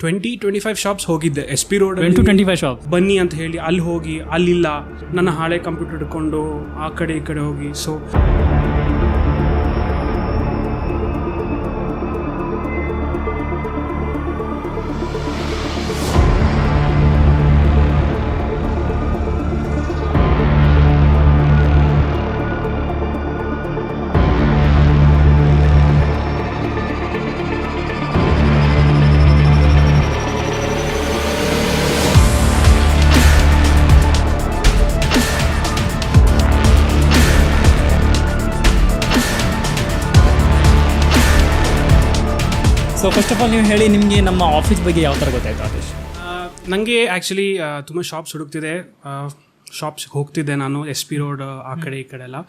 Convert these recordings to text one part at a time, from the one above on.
20-25 shops ಹೋಗಿದ್ದೆ S P road 25 shop ಬನ್ನಿ ಅಂತ ಹೇಳಿ ಅಲ್ಲಿ ಹೋಗಿ ಅಲ್ಲಿಲ್ಲ ನನ್ನ ಹಳೆ ಕಂಪ್ಯೂಟರ್ ಹಿಡ್ಕೊಂಡು ಆ ಕಡೆ ಈ ಕಡೆ ಹೋಗಿ so so first of all ನೀವು ಹೇಳಿ ನಿಮಗೆ ನಮ್ಮ ಆಫೀಸ್ ಬಗ್ಗೆ ಯಾವ ಥರ ಗೊತ್ತಾಯ್ತು ಆದೇಶ್? ನನಗೆ ಆ್ಯಕ್ಚುಲಿ ತುಂಬ ಶಾಪ್ಸ್ ಹುಡುಕ್ತಿದೆ, ಶಾಪ್ಸ್ಗೆ ಹೋಗ್ತಿದ್ದೆ ನಾನು ಎಸ್ ಪಿ ರೋಡ್ ಆ ಕಡೆ ಈ ಕಡೆ ಎಲ್ಲ.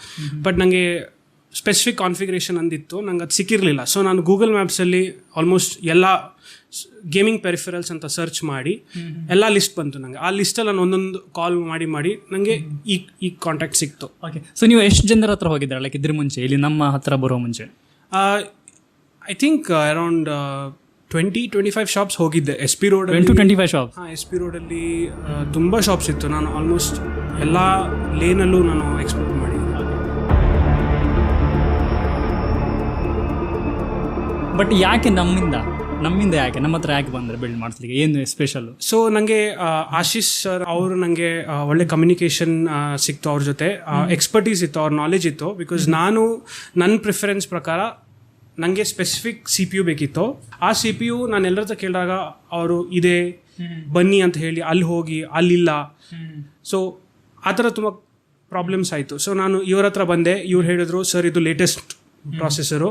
ಬಟ್ ನನಗೆ ಸ್ಪೆಸಿಫಿಕ್ ಕಾನ್ಫಿಗರೇಷನ್ ಅಂದಿತ್ತು, ನಂಗೆ ಅದು ಸಿಕ್ಕಿರಲಿಲ್ಲ. ಸೊ ನಾನು ಗೂಗಲ್ ಮ್ಯಾಪ್ಸಲ್ಲಿ ಆಲ್ಮೋಸ್ಟ್ ಎಲ್ಲ ಗೇಮಿಂಗ್ ಪೆರಿಫೆರಲ್ಸ್ ಅಂತ ಸರ್ಚ್ ಮಾಡಿ ಎಲ್ಲ ಲಿಸ್ಟ್ ಬಂತು ನನಗೆ. ಆ ಲಿಸ್ಟಲ್ಲಿ ನಾನು ಒಂದೊಂದು ಕಾಲ್ ಮಾಡಿ ನನಗೆ ಈ ಕಾಂಟ್ಯಾಕ್ಟ್ ಸಿಕ್ತು. ಓಕೆ, ಸೊ ನೀವು ಎಷ್ಟು ಜನರ ಹತ್ರ ಹೋಗಿದ್ದಾರೆ ಲೈಕ್ ಇದ್ರ ಮುಂಚೆ, ಇಲ್ಲಿ ನಮ್ಮ ಹತ್ರ ಬರೋ ಮುಂಚೆ? ಐ ಥಿಂಕ್ ಅರೌಂಡ್ 20-25 ಶಾಪ್ಸ್ ಹೋಗಿದ್ದೆ ಎಸ್ ಪಿ ರೋಡ್. 25 ಶಾಪ್? ಹಾಂ, ಎಸ್ ಪಿ ರೋಡಲ್ಲಿ ತುಂಬ ಶಾಪ್ಸ್ ಇತ್ತು. ನಾನು ಆಲ್ಮೋಸ್ಟ್ ಎಲ್ಲ ಲೇನಲ್ಲೂ ನಾನು ಎಕ್ಸ್ಪ್ಲೋರ್ ಮಾಡಿದ್ದೆ. ಬಟ್ ಯಾಕೆ ನಮ್ಮಿಂದ ಯಾಕೆ ನಮ್ಮ ಹತ್ರ ಯಾಕೆ ಬಂದರೆ ಬಿಲ್ಡ್ ಮಾಡಿಸ್ಲಿಕ್ಕೆ? ಏನು ಸ್ಪೆಷಲ್ಲು? ಸೊ ನನಗೆ ಆಶೀಶ್ ಸರ್ ಅವರು ನನಗೆ ಒಳ್ಳೆ ಕಮ್ಯುನಿಕೇಷನ್ ಸಿಕ್ತು, ಅವ್ರ ಜೊತೆ ಎಕ್ಸ್ಪರ್ಟೀಸ್ ಇತ್ತು, ಅವ್ರ ನಾಲೆಜ್ ಇತ್ತು. ಬಿಕಾಸ್ ನಾನು ನನ್ನ ಪ್ರಿಫರೆನ್ಸ್ ಪ್ರಕಾರ ನನಗೆ ಸ್ಪೆಸಿಫಿಕ್ ಸಿ ಪಿ ಯು ಬೇಕಿತ್ತು. ಆ ಸಿ ಪಿ ಯು ನಾನು ಎಲ್ಲರ ಹತ್ರ ಕೇಳಿದಾಗ ಅವರು ಇದೆ ಬನ್ನಿ ಅಂತ ಹೇಳಿ ಅಲ್ಲಿ ಹೋಗಿ ಅಲ್ಲಿಲ್ಲ. ಸೊ ಆ ಥರ ತುಂಬ ಪ್ರಾಬ್ಲಮ್ಸ್ ಆಯಿತು. ಸೊ ನಾನು ಇವ್ರ ಹತ್ರ ಬಂದೆ, ಇವ್ರು ಹೇಳಿದ್ರು ಸರ್ ಇದು ಲೇಟೆಸ್ಟ್ ಪ್ರಾಸೆಸರು,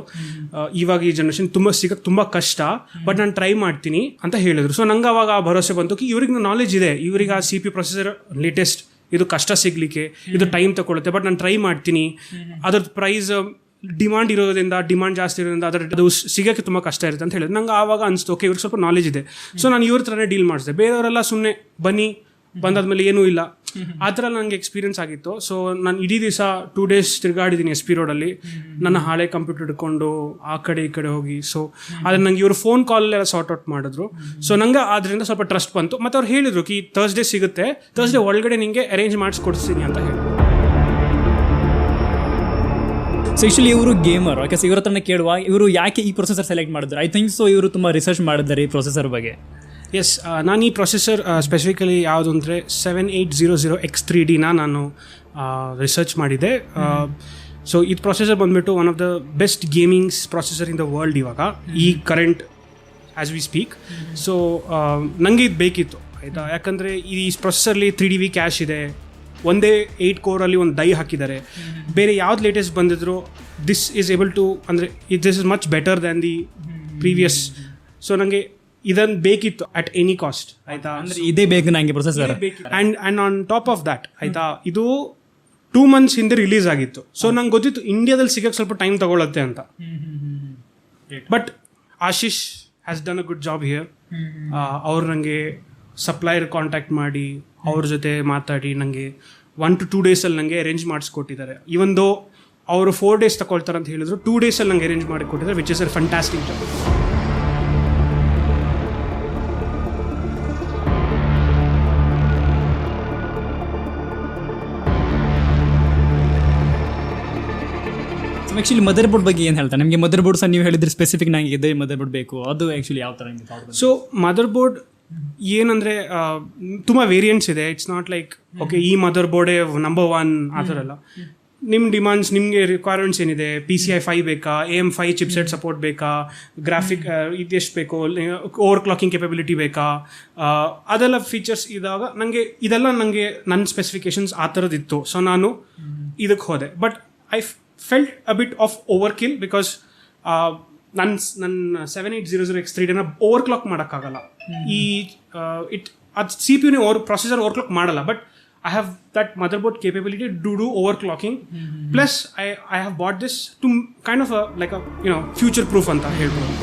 ಇವಾಗ ಈ ಜನ್ರೇಷನ್ ಸಿಗಕ್ಕೆ ತುಂಬ ಕಷ್ಟ, ಬಟ್ ನಾನು ಟ್ರೈ ಮಾಡ್ತೀನಿ ಅಂತ ಹೇಳಿದ್ರು. ಸೊ ನಂಗೆ ಅವಾಗ ಆ ಭರವಸೆ ಬಂತು ಕಿ ಇವ್ರಿಗೆ ನಾಲೆಜ್ ಇದೆ, ಇವ್ರಿಗೆ ಆ C P U processor latest, ಇದು ಕಷ್ಟ ಸಿಗಲಿಕ್ಕೆ, ಇದು ಟೈಮ್ ತಗೊಳುತ್ತೆ, ಬಟ್ ನಾನು ಟ್ರೈ ಮಾಡ್ತೀನಿ. ಅದ್ರದ್ದು ಪ್ರೈಸ್ ಡಿಮಾಂಡ್ ಇರೋದ್ರಿಂದ, ಡಿಮಾಂಡ್ ಜಾಸ್ತಿ ಇರೋದ್ರಿಂದ ಅದು ಸಿಗೋಕ್ಕೆ ತುಂಬ ಕಷ್ಟ ಇರುತ್ತೆ ಅಂತ ಹೇಳಿದ್ರು. ನಂಗೆ ಆವಾಗ ಅನಿಸ್ತು ಓಕೆ ಇವ್ರಿಗೆ ಸ್ವಲ್ಪ ನಾಲೆಜ್ ಇದೆ. ಸೊ ನಾನು ಇವ್ರ ಥರನೇ ಡೀಲ್ ಮಾಡಿಸಿದೆ. ಬೇರೆಯವರೆಲ್ಲ ಸುಮ್ಮನೆ ಬನ್ನಿ ಬಂದಾದ್ಮೇಲೆ ಏನೂ ಇಲ್ಲ, ಆ ಥರ ನನಗೆ ಎಕ್ಸ್ಪೀರಿಯನ್ಸ್ ಆಗಿತ್ತು. ಸೊ ನಾನು ಇಡೀ ದಿವಸ 2 days ತಿರುಗಾಡಿದ್ದೀನಿ ಎಸ್ ಪಿ ರೋಡಲ್ಲಿ, ನನ್ನ ಹಳೆ ಕಂಪ್ಯೂಟರ್ ಹಿಡ್ಕೊಂಡು ಆ ಕಡೆ ಈ ಕಡೆ ಹೋಗಿ. ಸೊ ಆದರೆ ನಂಗೆ ಇವರು ಫೋನ್ ಕಾಲೆಲ್ಲ ಸಾರ್ಟ್ ಔಟ್ ಮಾಡಿದ್ರು. ಸೊ ನಂಗೆ ಅದರಿಂದ ಸ್ವಲ್ಪ ಟ್ರಸ್ಟ್ ಬಂತು. ಮತ್ತು ಅವ್ರು ಹೇಳಿದ್ರು ಕಿ ಥರ್ಸ್ಡೇ ಸಿಗುತ್ತೆ, ಥರ್ಸ್ಡೇ ಒಳಗಡೆ ನಿಮಗೆ ಅರೇಂಜ್ ಮಾಡಿಸ್ಕೊಡ್ತೀನಿ ಅಂತ ಹೇಳಿ. ಸೊ ಆ್ಯಕ್ಚುಲಿ ಇವರು ಗೇಮರ್, ಯಾಕೆ ಇವ್ರ ಹತ್ರನೇ ಕೇಳುವ ಇವರು ಯಾಕೆ ಈ ಪ್ರೊಸೆಸರ್ ಸೆಲೆಕ್ಟ್ ಮಾಡಿದ್ರು? ಐ ಥಿಂಕ್ ಸೊ ಇವರು ತುಂಬ ರಿಸರ್ಚ್ ಮಾಡಿದ್ದಾರೆ ಈ ಪ್ರೊಸೆಸರ್ ಬಗ್ಗೆ. ಎಸ್, ನಾನು ಈ ಪ್ರೊಸೆಸರ್ ಸ್ಪೆಸಿಫಿಕಲಿ ಯಾವುದು ಅಂದರೆ 7800X3D ನಾನು ರಿಸರ್ಚ್ ಮಾಡಿದೆ. ಸೊ ಇದು ಪ್ರೊಸೆಸರ್ ಬಂದುಬಿಟ್ಟು one of the best gamings processor in the world ಇವಾಗ, ಈ current as we speak. So ನನಗೆ ಇದು ಬೇಕಿತ್ತು ಆಯಿತಾ, ಯಾಕಂದರೆ ಈ ಪ್ರೊಸೆಸರ್ಲಿ 3DV ಕ್ಯಾಶ್ ಇದೆ, ಒಂದೇ 8 ಕೋರಲ್ಲಿ ಒಂದು ಡೈ ಹಾಕಿದ್ದಾರೆ. ಬೇರೆ ಯಾವ್ದು ಲೇಟೆಸ್ಟ್ ಬಂದಿದ್ರು ದಿಸ್ ಈಸ್ ಏಬಲ್ ಟು, ಅಂದರೆ this is much better than the previous. So ನನಗೆ ಇದನ್ನು ಬೇಕಿತ್ತು ಅಟ್ ಎನಿ ಕಾಸ್ಟ್ ಆಯಿತಾ. ಅಂದರೆ ಇದೇ ಬೇಕು ನನಗೆ processor. And on top of that ಆಯಿತಾ, ಇದು 2 months ಹಿಂದೆ ರಿಲೀಸ್ ಆಗಿತ್ತು. ಸೊ ನಂಗೆ ಗೊತ್ತಿತ್ತು ಇಂಡಿಯಾದಲ್ಲಿ ಸಿಗೋಕ್ಕೆ ಸ್ವಲ್ಪ ಟೈಮ್ ತಗೊಳುತ್ತೆ ಅಂತ. But Ashish has done a good job here. ಅವ್ರು ನನಗೆ ಸಪ್ಲೈಯರ್ ಕಾಂಟ್ಯಾಕ್ಟ್ ಮಾಡಿ ಅವ್ರ ಜೊತೆ ಮಾತಾಡಿ ನನಗೆ 1 to 2 days ನನಗೆ ಅರೇಂಜ್ ಮಾಡಿಸ್ಕೊಟ್ಟಿದ್ದಾರೆ. ಇವನ್ ದೋ ಅವರು 4 days ತಗೊಳ್ತಾರೆ ಅಂತ ಹೇಳಿದ್ರು, 2 days ನನಗೆ ಅರೇಂಜ್ ಮಾಡಿ ಕೊಟ್ಟಿದ್ದಾರೆ, which is a fantastic job. Actually mother board ಬಗ್ಗೆ ಏನು ಹೇಳ್ತಾರೆ ನಿಮಗೆ? ಮದರ್ ಬೋರ್ಡ್ ಸಹ ನೀವು ಹೇಳಿದ್ರೆ ಸ್ಪೆಸಿಫಿಕ್ ನನಗೆ ಇದೆ ಮದರ್ ಬೋರ್ಡ್ ಬೇಕು, ಅದು ಆ್ಯಕ್ಚುಲಿ ಯಾವ ಥರ? ಸೊ ಮದರ್ ಬೋರ್ಡ್ ಏನಂದರೆ ತುಂಬ ವೇರಿಯಂಟ್ಸ್ ಇದೆ. ಇಟ್ಸ್ ನಾಟ್ ಲೈಕ್ ಓಕೆ ಈ ಮದರ್ ಬೋರ್ಡೇ ನಂಬರ್ 1 ಆ ಥರ ಎಲ್ಲ. ನಿಮ್ಮ ಡಿಮಾಂಡ್ಸ್, ನಿಮಗೆ ರಿಕ್ವೈರ್ಮೆಂಟ್ಸ್ ಏನಿದೆ, PCI 5 ಬೇಕಾ, AM5 ಚಿಪ್ಸೆಟ್ ಸಪೋರ್ಟ್ ಬೇಕಾ, ಗ್ರಾಫಿಕ್ ಇದೆಷ್ಟು ಬೇಕು, ಓವರ್ ಕ್ಲಾಕಿಂಗ್ ಕೆಪಬಿಲಿಟಿ ಬೇಕಾ, ಅದೆಲ್ಲ ಫೀಚರ್ಸ್ ಇದ್ದಾಗ ಇದೆಲ್ಲ ನನಗೆ ನನ್ನ ಸ್ಪೆಸಿಫಿಕೇಶನ್ಸ್ ಆ ಥರದ್ದಿತ್ತು. ಸೊ ನಾನು ಇದಕ್ಕೆ ಹೋದೆ. But I felt a bit of overkill because ನನ್ನ 7800X3D ಓವರ್ ಕ್ಲಾಕ್ ಮಾಡೋಕ್ಕಾಗಲ್ಲ. ಈ ಅದು ಸಿ ಪಿ ಯುನೇ ಪ್ರೊಸೆಸರ್ ಓವರ್ ಕ್ಲಾಕ್ ಮಾಡಲ್ಲ. But I have that motherboard capability do overclocking. Plus I have bought this to kind of like future proof ಅಂತ ಹೇಳ್ಬೋದು.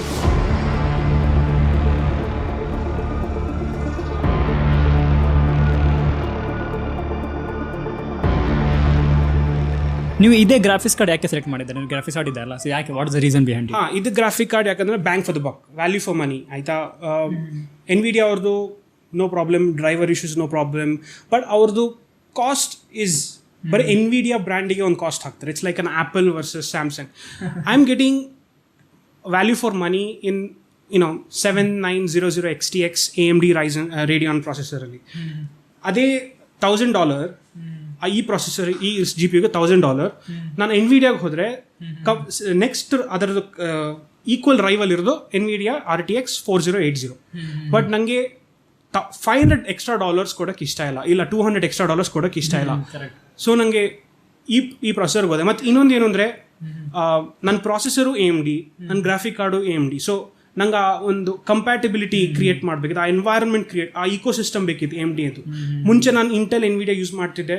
ನೀವು ಇದೇ ಗ್ರಾಫಿಕ್ಸ್ ಕಾರ್ಡ್ ಯಾಕೆ ಸೆಲೆಕ್ಟ್ ಮಾಡಿದ್ದಾರೆ? ನೀವು ಗ್ರಾಫಿಕ್ಸ್ ಕಾರ್ಡ್ ಇದೆ ಅಲ್ಲ, ಸೊ ಯಾಕೆ, what is the reason behind it? ಇದು ಗ್ರಾಫಿಕ್ ಕಾರ್ಡ್ ಯಾಕಂದರೆ bang for the buck, value for money ಆಯಿತಾ. ಎನ್ವಿಡಿಯಾ ಅವ್ರದ್ದು no problem, driver issues no problem, but ಅವ್ರದ್ದು ಕಾಸ್ಟ್ ಈಸ್ ಬರೀ ಎನ್ವಿಡಿಯಾ ಬ್ರ್ಯಾಂಡಿಗೆ ಒಂದು ಕಾಸ್ಟ್ ಹಾಕ್ತಾರೆ. It's like an Apple versus Samsung. I am getting value for money in 7900 XTX AMD Ryzen Radeon processor-ಅಲ್ಲಿ. ಅದೇ $1,000 ಈ ಪ್ರೊಸೆಸರ್, ಈ GPUಗೆ $1,000. ನಾನು ಎನ್ವಿಡಿಯಾಗೆ ಹೋದರೆ ನೆಕ್ಸ್ಟ್ ಅದರದ್ದು ಈಕ್ವಲ್ ರೈವಲ್ ಇರೋದು ಎನ್ವಿಡಿಯಾ RTX 4080. ಬಟ್ ನನಗೆ $500 extra ಕೊಡೋಕ್ಕೆ ಇಷ್ಟ ಇಲ್ಲ, $200 extra ಕೊಡೋಕ್ಕೆ ಇಷ್ಟ ಇಲ್ಲ. ಸೊ ನನಗೆ ಈ ಪ್ರೊಸೆಸರ್ಗೆ ಹೋದೆ. ಮತ್ತು ಇನ್ನೊಂದು ಏನು ಅಂದರೆ, ನನ್ನ ಪ್ರೊಸೆಸರು AMD, ನನ್ನ ಗ್ರಾಫಿಕ್ ಕಾರ್ಡು AMD. ಸೊ ನಂಗೆ ಆ ಒಂದು ಕಂಪ್ಯಾಟಿಬಿಲಿಟಿ ಕ್ರಿಯೇಟ್ ಮಾಡಬೇಕಿತ್ತು, ಆ ಎನ್ವೈರನ್ಮೆಂಟ್ ಆ ಇಕೋಸಿಸ್ಟಮ್ ಬೇಕಿತ್ತು AMD ಅಂತ. ಮುಂಚೆ ನಾನು ಇಂಟೆಲ್ ಎನ್ವಿಡಿಯಾ ಯೂಸ್ ಮಾಡ್ತಿದ್ದೆ,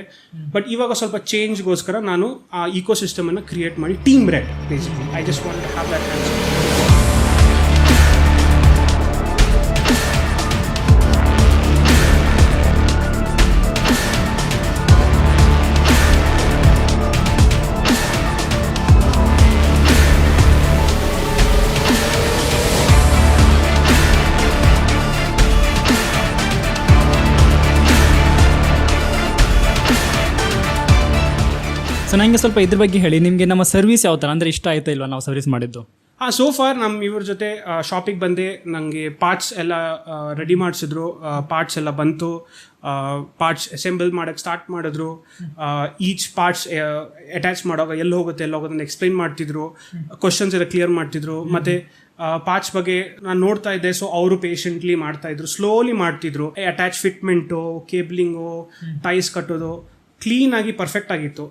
ಬಟ್ ಇವಾಗ ಸ್ವಲ್ಪ ಚೇಂಜ್ಗೋಸ್ಕರ ನಾನು ಆ ಇಕೋಸಿಸ್ಟಮನ್ನು ಕ್ರಿಯೇಟ್ ಮಾಡಿ team red basically. I just want to have that concept. So ನನಗೆ ಸ್ವಲ್ಪ ಇದ್ರ ಬಗ್ಗೆ ಹೇಳಿ, ನಿಮಗೆ ನಮ್ಮ ಸರ್ವಿಸ್ ಯಾವ ಥರ ಅಂದರೆ ಇಷ್ಟ ಆಯ್ತಾ ಇಲ್ವಾ ನಾವು ಸರ್ವಿಸ್ ಮಾಡಿದ್ದು? ಸೋ ಫಾರ್ ಇವ್ರ ಜೊತೆ ಶಾಪಿಗೆ ಬಂದೆ, ನನಗೆ ಪಾರ್ಟ್ಸ್ ಎಲ್ಲ ರೆಡಿ ಮಾಡಿಸಿದ್ರು, ಪಾರ್ಟ್ಸ್ ಎಲ್ಲ ಬಂತು, ಪಾರ್ಟ್ಸ್ ಅಸೆಂಬಲ್ ಮಾಡೋಕ್ಕೆ ಸ್ಟಾರ್ಟ್ ಮಾಡಿದ್ರು. ಈಚ್ ಪಾರ್ಟ್ಸ್ ಅಟ್ಯಾಚ್ ಮಾಡುವಾಗ ಎಲ್ಲಿ ಹೋಗುತ್ತೆ ಅಂತ ಎಕ್ಸ್ಪ್ಲೈನ್ ಮಾಡ್ತಿದ್ರು, ಕ್ವಶನ್ಸ್ ಎಲ್ಲ ಕ್ಲಿಯರ್ ಮಾಡ್ತಿದ್ರು. ಮತ್ತು ಪಾರ್ಟ್ಸ್ ಬಗ್ಗೆ ನಾನು ನೋಡ್ತಾ ಇದ್ದೆ, ಸೊ ಅವರು ಪೇಷಂಟ್ಲಿ ಮಾಡ್ತಾಯಿದ್ರು, ಸ್ಲೋಲಿ ಮಾಡ್ತಿದ್ರು. ಅಟ್ಯಾಚ್ ಫಿಟ್ಮೆಂಟು, ಕೇಬ್ಲಿಂಗು, ಟೈಸ್ ಕಟ್ಟೋದು ಕ್ಲೀನಾಗಿ ಪರ್ಫೆಕ್ಟ್ ಆಗಿತ್ತು.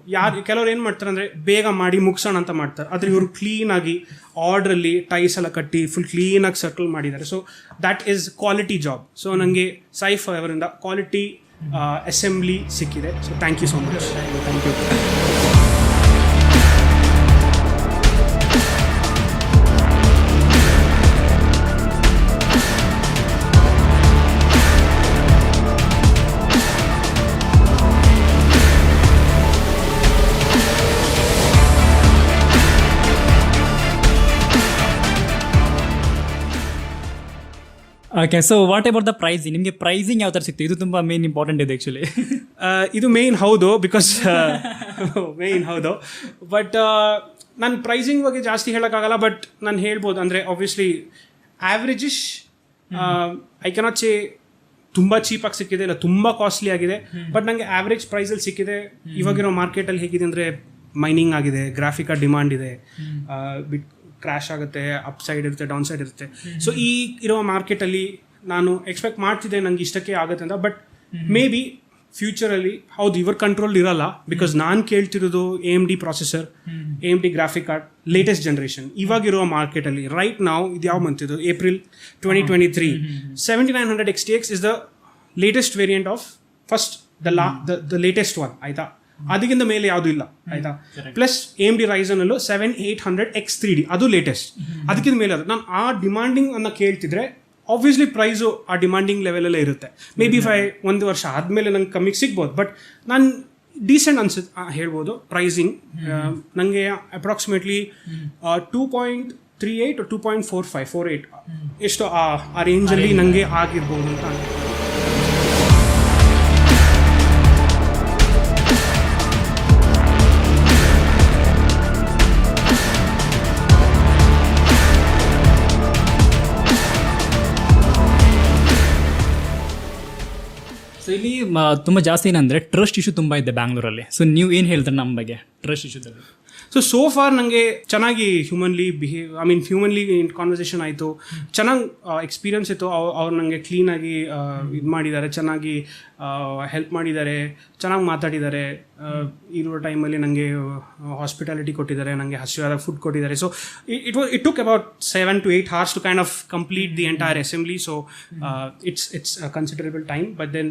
ಕೆಲವ್ರು ಏನು ಮಾಡ್ತಾರೆ ಅಂದರೆ ಬೇಗ ಮಾಡಿ ಮುಗಿಸೋಣ ಅಂತ ಮಾಡ್ತಾರೆ, ಆದರೆ ಇವರು ಕ್ಲೀನಾಗಿ ಆರ್ಡ್ರಲ್ಲಿ ಟೈಸ್ ಎಲ್ಲ ಕಟ್ಟಿ ಫುಲ್ ಕ್ಲೀನಾಗಿ ಸರ್ಕಲ್ ಮಾಡಿದ್ದಾರೆ. So that is quality job. So ನನಗೆ ಸೈಫ್ ಅವರಿಂದ ಕ್ವಾಲಿಟಿ ಅಸೆಂಬ್ಲಿ ಸಿಕ್ಕಿದೆ. So thank you so much. Thank you. Okay, so what about the pricing? ನಿಮಗೆ ಪ್ರೈಸಿಂಗ್ ಯಾವ ಥರ ಸಿಕ್ತು? ಇದು ತುಂಬ ಮೇನ್ ಇಂಪಾರ್ಟೆಂಟ್ ಇದೆ ಆ್ಯಕ್ಚುಲಿ. ಇದು ಮೇನ್ ಹೌದು, ಬಿಕಾಸ್ ಮೇನ್ ಹೌದು. ಬಟ್ ನಾನು ಪ್ರೈಸಿಂಗ್ ಬಗ್ಗೆ ಜಾಸ್ತಿ ಹೇಳೋಕ್ಕಾಗಲ್ಲ, ಬಟ್ ನಾನು ಹೇಳ್ಬೋದು. ಅಂದರೆ obviously averageish, I cannot say ತುಂಬ ಚೀಪಾಗಿ ಸಿಕ್ಕಿದೆ ಇಲ್ಲ ತುಂಬ ಕಾಸ್ಟ್ಲಿ ಆಗಿದೆ, ಬಟ್ ನನಗೆ ಆ್ಯಾವ್ರೇಜ್ ಪ್ರೈಸಲ್ಲಿ ಸಿಕ್ಕಿದೆ. ಇವಾಗಿರೋ ಮಾರ್ಕೆಟಲ್ಲಿ ಹೇಗಿದೆ ಅಂದರೆ, ಮೈನಿಂಗ್ ಆಗಿದೆ, ಗ್ರಾಫಿಕ್ ಕಾರ್ಡ್ ಡಿಮಾಂಡ್ ಇದೆ, ಬಿಟ್ ಕ್ರ್ಯಾಶ್ ಆಗುತ್ತೆ, ಅಪ್ ಸೈಡ್ ಇರುತ್ತೆ, ಡೌನ್ ಸೈಡ್ ಇರುತ್ತೆ. ಸೊ ಈ ಇರೋ ಮಾರ್ಕೆಟಲ್ಲಿ ನಾನು ಎಕ್ಸ್ಪೆಕ್ಟ್ ಮಾಡ್ತಿದ್ದೆ ನನಗೆ ಇಷ್ಟಕ್ಕೆ ಆಗುತ್ತೆ ಅಂತ. ಬಟ್ ಮೇ ಬಿ ಫ್ಯೂಚರಲ್ಲಿ ಹೌದು ಇವ್ರ ಕಂಟ್ರೋಲ್ ಇರಲ್ಲ, ಬಿಕಾಸ್ ನಾನು ಕೇಳ್ತಿರೋದು AMD processor, AMD graphic card latest generation ಇವಾಗಿರುವ ಮಾರ್ಕೆಟಲ್ಲಿ. ರೈಟ್ ನಾವು ಇದು ಯಾವ ಮಂತ್ ಇದು, April 2023. 7900 XTX is the latest variant of first the latest one, ಆಯಿತಾ. ಅದಕ್ಕಿಂತ ಮೇಲೆ ಯಾವುದೂ ಇಲ್ಲ, ಆಯಿತಾ. ಪ್ಲಸ್ AMD Ryzen ಅಲ್ಲೂ 7800 X3D ಅದು ಲೇಟೆಸ್ಟ್, ಅದಕ್ಕಿಂತ ಮೇಲೆ ಅದು. ನಾನು ಆ ಡಿಮಾಂಡಿಂಗ್ ಅನ್ನು ಕೇಳ್ತಿದ್ರೆ ಆಬ್ವಿಯಸ್ಲಿ ಪ್ರೈಸು ಆ ಡಿಮಾಂಡಿಂಗ್ ಲೆವೆಲಲ್ಲೇ ಇರುತ್ತೆ. ಮೇ ಬಿ ಒಂದು ವರ್ಷ ಆದಮೇಲೆ ನಂಗೆ ಕಮ್ಮಿಗೆ ಸಿಗ್ಬೋದು, ಬಟ್ ನಾನು ಡೀಸೆಂಟ್ ಅನ್ಸುತ್ತೆ ಹೇಳ್ಬೋದು ಪ್ರೈಸಿಂಗ್. ನನಗೆ ಅಪ್ರಾಕ್ಸಿಮೇಟ್ಲಿ 2.38 2.48 ಎಷ್ಟು ಆ ರೇಂಜಲ್ಲಿ ನನಗೆ ಆಗಿರ್ಬೋದು ಅಂತ ಅನ್ಸುತ್ತೆ. ಸೊ ಇಲ್ಲಿ ತುಂಬ ಜಾಸ್ತಿ ಏನಂದರೆ ಟ್ರಸ್ಟ್ ಇಶ್ಯೂ ತುಂಬ ಇದೆ ಬ್ಯಾಂಗ್ಳೂರಲ್ಲಿ. ಸೊ ನೀವು ಏನು ಹೇಳ್ತಾರೆ ನಮ್ಮ ಬಗ್ಗೆ ಟ್ರಸ್ಟ್ ಇಶ್ಯೂದಲ್ಲಿ? ಸೊ ಫಾರ್ ನನಗೆ ಚೆನ್ನಾಗಿ ಹ್ಯೂಮನ್ಲಿ ಹ್ಯೂಮನ್ಲಿ ಕಾನ್ವರ್ಸೇಷನ್ ಆಯಿತು, ಚೆನ್ನಾಗಿ ಎಕ್ಸ್ಪೀರಿಯನ್ಸ್ ಇತ್ತು. ಅವ್ರು ನನಗೆ ಕ್ಲೀನಾಗಿ ಇದು ಮಾಡಿದ್ದಾರೆ, ಚೆನ್ನಾಗಿ ಹೆಲ್ಪ್ ಮಾಡಿದ್ದಾರೆ, ಚೆನ್ನಾಗಿ ಮಾತಾಡಿದ್ದಾರೆ. ಇರೋ ಟೈಮಲ್ಲಿ ನನಗೆ ಹಾಸ್ಪಿಟಾಲಿಟಿ ಕೊಟ್ಟಿದ್ದಾರೆ, ನನಗೆ ಹಸಿವಾದ ಫುಡ್ ಕೊಟ್ಟಿದ್ದಾರೆ. So it took about 7 to 8 hours to kind of complete the entire assembly. So it's a considerable time, but then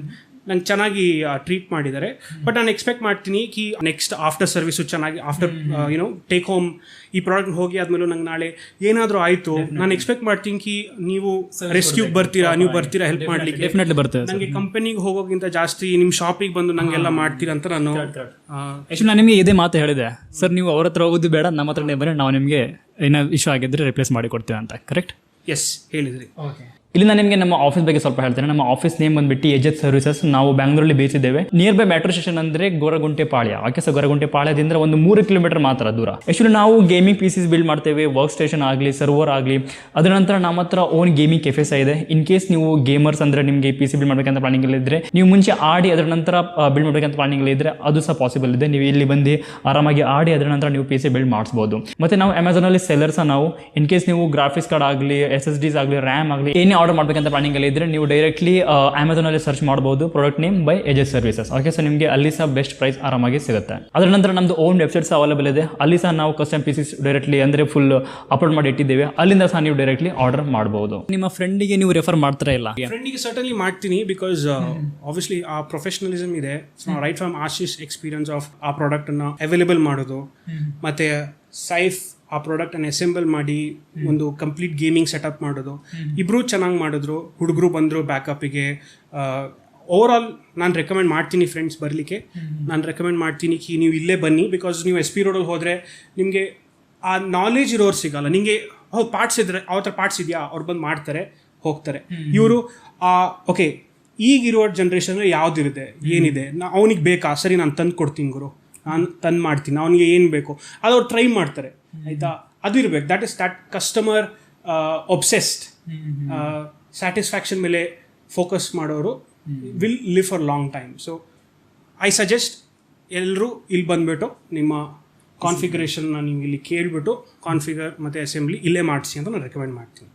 ನಂಗೆ ಚೆನ್ನಾಗಿ ಟ್ರೀಟ್ ಮಾಡಿದ್ದಾರೆ. ಬಟ್ ನಾನು ಎಕ್ಸ್ಪೆಕ್ಟ್ ಮಾಡ್ತೀನಿ ಕಿ ನೆಕ್ಸ್ಟ್ ಆಫ್ಟರ್ ಸರ್ವಿಸು ಚೆನ್ನಾಗಿ ಆಫ್ಟರ್ ಯುನೋ ಟೇಕ್ ಹೋಮ್ ಈ product ಹೋಗಿ ಆದ್ಮೇಲೆ ನಂಗೆ ನಾಳೆ ಏನಾದರೂ ಆಯಿತು ನಾನು ಎಕ್ಸ್ಪೆಕ್ಟ್ ಮಾಡ್ತೀನಿ ಕಿ ನೀವು ರೆಸ್ಕ್ಯೂಗೆ ಬರ್ತೀರಾ ಹೆಲ್ಪ್ ಮಾಡಲಿಕ್ಕೆ. ಡೆಫಿನೆಟ್ಲಿ ಬರ್ತದೆ. ನನಗೆ ಕಂಪನಿಗೆ ಹೋಗೋಕ್ಕಿಂತ ಜಾಸ್ತಿ ನಿಮ್ಮ ಶಾಪಿಗೆ ಬಂದು ನಂಗೆಲ್ಲ ಮಾಡ್ತೀರಾ ಅಂತ ನಾನು ಆ್ಯಕ್ಚುಲಿ ನಾನು ನಿಮಗೆ ಇದೇ ಮಾತು ಹೇಳಿದೆ ಸರ್, ನೀವು ಅವ್ರ ಹತ್ರ ಹೋಗೋದು ಬೇಡ, ನಮ್ಮ ಹತ್ರನೇ ಬರೀ ನಾವು ನಿಮಗೆ ಏನೋ ಇಶ್ಯೂ ಆಗಿದ್ದರೆ ರಿಪ್ಲೇಸ್ ಮಾಡಿ ಕೊಡ್ತೀವಿ ಅಂತ. ಕರೆಕ್ಟ್? ಎಸ್, ಹೇಳಿದ್ರಿ. ಇಲ್ಲಿ ನಾನು ನಿಮಗೆ ನಮ್ಮ ಆಫೀಸ್ ಬಗ್ಗೆ ಸ್ವಲ್ಪ ಹೇಳ್ತೇನೆ. ನಮ್ಮ ಆಫೀಸ್ ನೇಮ್ ಬಂದ್ಬಿಟ್ಟು ಯಜತ್ ಸರ್ವಿಸಸ್. ನಾವು ಬ್ಯಾಂಗ್ಳೂರಲ್ಲಿ ಬೇಸ್ ಇದ್ದೇವೆ. ನಿಯರ್ ಬೈ ಮೆಟ್ರೋ ಸ್ಟೇಷನ್ ಅಂದರೆ ಗೊರಗುಂಟೆ ಪಾಳ್ಯ. ಓಕೆ ಸರ್, ಗೊರಗುಂಟೆ ಪಾಳ್ಯದಿಂದ ಒಂದು 3 ಕಿಲೋಮೀಟರ್ ಮಾತ್ರ ದೂರ. ಆ್ಯಕ್ಚುಲಿ ನಾವು ಗೇಮಿಂಗ್ ಪೀಸಸ್ ಬಿಲ್ಡ್ ಮಾಡ್ತೇವೆ, ವರ್ಕ್ ಸ್ಟೇಷನ್ ಆಗಲಿ, ಸರ್ವರ್ ಆಗಲಿ. ಅದರ ನಂತರ ನಮ್ಮ ಹತ್ರ ಓನ್ ಗೇಮಿಂಗ್ ಕೆಫೆಸ್ ಇದೆ. ಇನ್ ಕೇಸ್ ನೀವು ಗೇಮರ್ಸ್ ಅಂದರೆ ನಿಮಗೆ PC ಬಿಲ್ಡ್ ಮಾಡಬೇಕಂತ ಪ್ಲಾನಿಂಗ್ ಇದ್ದರೆ, ನೀವು ಮುಂಚೆ ಆಡಿ ಅದರ ನಂತರ ಬಿಲ್ಡ್ ಮಾಡಬೇಕಂತ ಪ್ಲಾನಿಂಗ್ ಇದ್ದರೆ ಅದು ಸಹ ಪಾಸಿಬಲ್ ಇದೆ. ನೀವು ಇಲ್ಲಿ ಬಂದು ಆರಾಮಾಗಿ ಆಡಿ ಅದರ ನಂತರ ನೀವು PC ಬಿಲ್ಡ್ ಮಾಡಿಸ್ಬೋದು. ಮತ್ತು ನಾವು ಅಮೆಝಾನಲ್ಲಿ ಸೆಲ್ಲರ್ಸ ನಾವು ಇನ್ ಕೇಸ್ ನೀವು ಗ್ರಾಫಿಕ್ಸ್ ಕಾರ್ಡ್ ಆಗಲಿ, SSDs ಆಗಲಿ, ರ್ಯಾಮ್ ಆಗಲಿ ಏನೇ ಆರ್ಡರ್ ಮಾಡಬೇಕಂತ ಪ್ಲಾನಿಂಗ್ ಇದ್ರೆ ನೀವು ಡೈರೆಕ್ಟ್ಲಿ ಅಮೆಝಾನಲ್ಲಿ ಸರ್ಚ್ ಮಾಡಬಹುದು product name by Yajat services. Okay sir, ನಿಮಗೆ ಅಲ್ಲಿ ಸಹ ಬೆಸ್ಟ್ ಪ್ರೈಸ್ ಆರಾಮಾಗಿ ಸಿಗುತ್ತೆ. ಅದರ ನಂತರ ನಮ್ಮದು ಓನ್ ವೆಬ್ಸೈಟ್ಸ್ ಅವೈಲೇಬಲ್ ಇದೆ. ಅಲ್ಲಿ ಸಹ ನಾವು ಕಸ್ಟಮ್ ಪೀಸಸ್ ಡೈರೆಕ್ಟ್ಲಿ ಅಂದರೆ ಫುಲ್ ಅಪ್ಲೋಡ್ ಮಾಡಿ ಇಟ್ಟಿದ್ದೇವೆ. ಅಲ್ಲಿಂದ ಸಹ ನೀವು ಡೈರೆಕ್ಟ್ಲಿ ಆರ್ಡರ್ ಮಾಡಬಹುದು. ನಿಮ್ಮ ಫ್ರೆಂಡಿಗೆ ನೀವು ರೆಫರ್ ಮಾಡ್ತಾರಾ? ಇಲ್ಲ, ಫ್ರೆಂಡಿಗೆ ಸರ್ಟನ್ಲಿ ಮಾಡ್ತೀನಿ. ಬಿಕಾಸ್ ಆಬ್ವಿಯಸ್ಲಿ ಆ ಪ್ರೊಫೆಷನಲಿಸಮ್ ಇದೆ. Right from Ashish experience of ಆ ಪ್ರಾಡಕ್ಟ್ ಅನ್ನ ಅವೈಲೇಬಲ್ ಮಾಡೋದು, ಮತ್ತೆ ಸೈಫ್ ಆ ಪ್ರಾಡಕ್ಟನ್ನು ಅಸೆಂಬಲ್ ಮಾಡಿ ಒಂದು ಕಂಪ್ಲೀಟ್ ಗೇಮಿಂಗ್ ಸೆಟಪ್ ಮಾಡೋದು. ಇಬ್ಬರು ಚೆನ್ನಾಗಿ ಮಾಡಿದ್ರು. ಹುಡುಗರು ಬಂದರು ಬ್ಯಾಕಪ್ಪಿಗೆ. ಓವರ್ ಆಲ್ ನಾನು ರೆಕಮೆಂಡ್ ಮಾಡ್ತೀನಿ ಫ್ರೆಂಡ್ಸ್ ಬರಲಿಕ್ಕೆ. ನಾನು ರೆಕಮೆಂಡ್ ಮಾಡ್ತೀನಿ ಕಿ ನೀವು ಇಲ್ಲೇ ಬನ್ನಿ. ಬಿಕಾಸ್ ನೀವು SP ರೋಡಲ್ಲಿ ಹೋದರೆ ನಿಮಗೆ ಆ ನಾಲೆಜ್ ಇರೋರು ಸಿಗಲ್ಲ. ನಿಮಗೆ ಹೌದು ಪಾರ್ಟ್ಸ್ ಇದ್ರೆ ಅವ್ರ ಹತ್ರ ಪಾರ್ಟ್ಸ್ ಇದೆಯಾ, ಅವ್ರು ಬಂದು ಮಾಡ್ತಾರೆ ಹೋಗ್ತಾರೆ. ಇವರು ಓಕೆ ಈಗಿರೋ ಜನ್ರೇಷನ್ ಯಾವುದಿರುತ್ತೆ, ಏನಿದೆ, ಅವನಿಗೆ ಬೇಕಾ, ಸರಿ ನಾನು ತಂದು ಕೊಡ್ತೀನಿ ಗುರು, ನಾನು ತಂದು ಮಾಡ್ತೀನಿ, ಅವನಿಗೆ ಏನು ಬೇಕು ಅದು ಅವ್ರು ಟ್ರೈ ಮಾಡ್ತಾರೆ. ಆಯಿತಾ, ಅದು ಇರಬೇಕು. ದಟ್ ಕಸ್ಟಮರ್ ಒಬ್ಸೆಸ್ಡ್ ಸ್ಯಾಟಿಸ್ಫ್ಯಾಕ್ಷನ್ ಮೇಲೆ ಫೋಕಸ್ ಮಾಡೋರು will live for long time. So I suggest ಎಲ್ಲರೂ ಇಲ್ಲಿ ಬಂದುಬಿಟ್ಟು ನಿಮ್ಮ ಕಾನ್ಫಿಗರೇಷನ್ನ ನೀವು ಇಲ್ಲಿ ಕೇಳಿಬಿಟ್ಟು ಕಾನ್ಫಿಗರ್ ಮತ್ತು ಅಸೆಂಬ್ಲಿ ಇಲ್ಲೇ ಮಾಡಿಸಿ ಅಂತ ನಾನು ರೆಕಮೆಂಡ್ ಮಾಡ್ತೀನಿ.